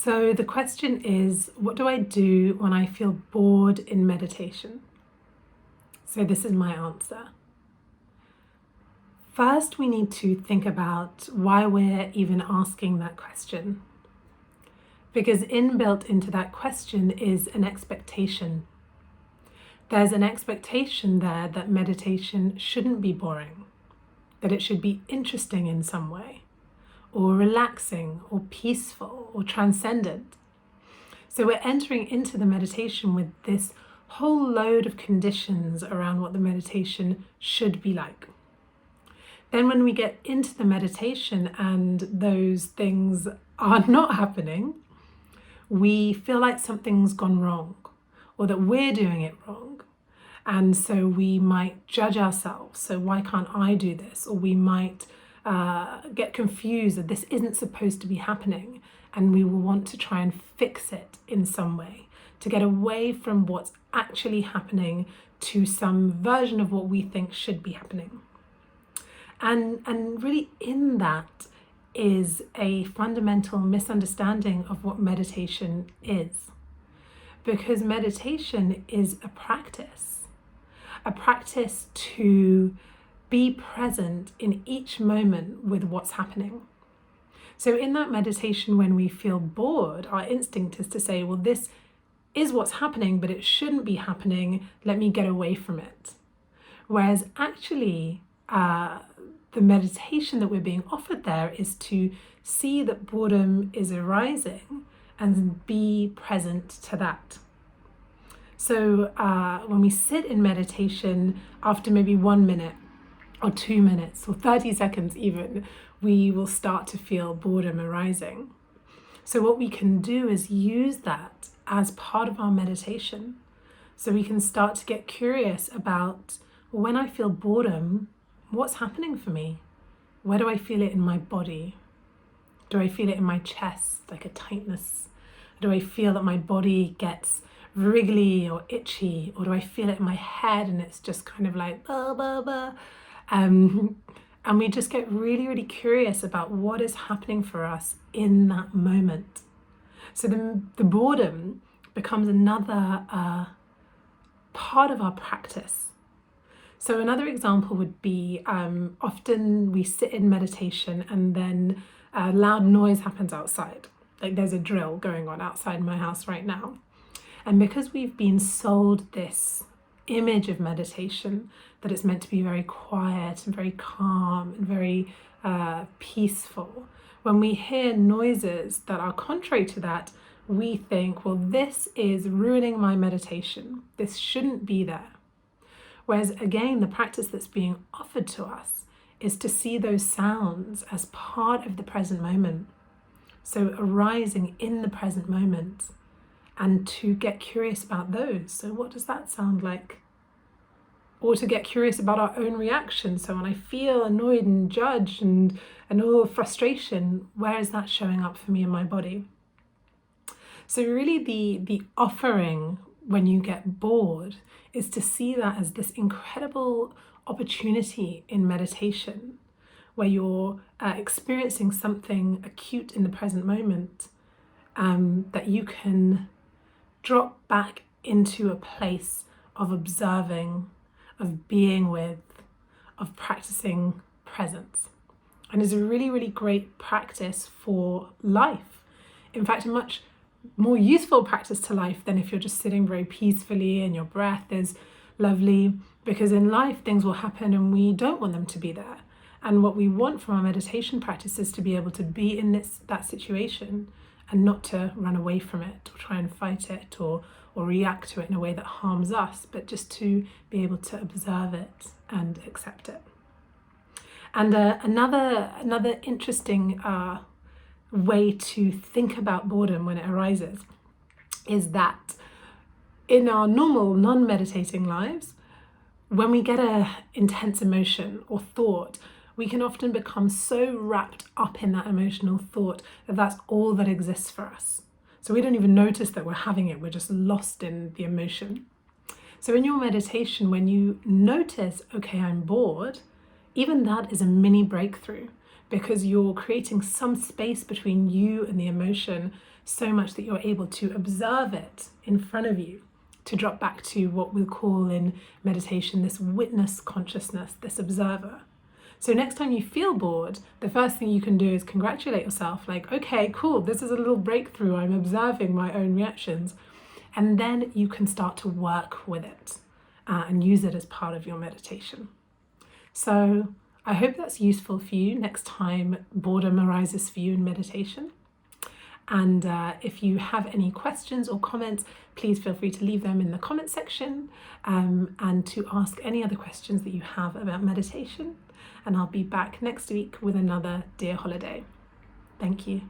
So the question is, what do I do when I feel bored in meditation? So this is my answer. First, we need to think about why we're even asking that question. Because inbuilt into that question is an expectation. There's an expectation there that meditation shouldn't be boring, that it should be interesting in some way, or relaxing, or peaceful, or transcendent. So we're entering into the meditation with this whole load of conditions around what the meditation should be like. Then when we get into the meditation and those things are not happening, we feel like something's gone wrong or that we're doing it wrong. And so we might judge ourselves. So why can't I do this? Or we might get confused that this isn't supposed to be happening. And we will want to try and fix it in some way to get away from what's actually happening to some version of what we think should be happening. And really in that is a fundamental misunderstanding of what meditation is. Because meditation is a practice to be present in each moment with what's happening. So in that meditation, when we feel bored, our instinct is to say, well, this is what's happening, but it shouldn't be happening. Let me get away from it. Whereas actually, the meditation that we're being offered there is to see that boredom is arising and be present to that. So when we sit in meditation, after maybe 1 minute or 2 minutes or 30 seconds even, we will start to feel boredom arising. So what we can do is use that as part of our meditation. So we can start to get curious about, when I feel boredom, what's happening for me? Where do I feel it in my body? Do I feel it in my chest, like a tightness? Do I feel that my body gets wriggly or itchy? Or do I feel it in my head and it's just kind of like, blah, blah, blah? And we just get really, really curious about what is happening for us in that moment. So the boredom becomes another part of our practice. So another example would be often we sit in meditation and then loud noise happens outside. Like there's a drill going on outside my house right now. And because we've been sold this image of meditation, that it's meant to be very quiet and very calm and very peaceful, when we hear noises that are contrary to that, we think, well, this is ruining my meditation. This shouldn't be there. Whereas again, the practice that's being offered to us is to see those sounds as part of the present moment. So arising in the present moment, and to get curious about those. So what does that sound like? Or to get curious about our own reaction. So when I feel annoyed and judged and all frustration, where is that showing up for me in my body? So really the offering when you get bored is to see that as this incredible opportunity in meditation where you're experiencing something acute in the present moment, that you can drop back into a place of observing, of being with, of practicing presence. And is a really, really great practice for life. In fact, a much more useful practice to life than if you're just sitting very peacefully and your breath is lovely, because in life things will happen and we don't want them to be there. And what we want from our meditation practice is to be able to be in that situation and not to run away from it or try and fight it or react to it in a way that harms us, but just to be able to observe it and accept it. And another interesting way to think about boredom when it arises is that in our normal non-meditating lives, when we get an intense emotion or thought, we can often become so wrapped up in that emotional thought that that's all that exists for us. So we don't even notice that we're having it, we're just lost in the emotion. So in your meditation, when you notice, okay, I'm bored, even that is a mini breakthrough, because you're creating some space between you and the emotion so much that you're able to observe it in front of you, to drop back to what we'll call in meditation this witness consciousness, this observer. So next time you feel bored, the first thing you can do is congratulate yourself, like, okay, cool, this is a little breakthrough, I'm observing my own reactions. And then you can start to work with it and use it as part of your meditation. So I hope that's useful for you next time boredom arises for you in meditation. And if you have any questions or comments, please feel free to leave them in the comment section and to ask any other questions that you have about meditation. And I'll be back next week with another Dear Holiday. Thank you.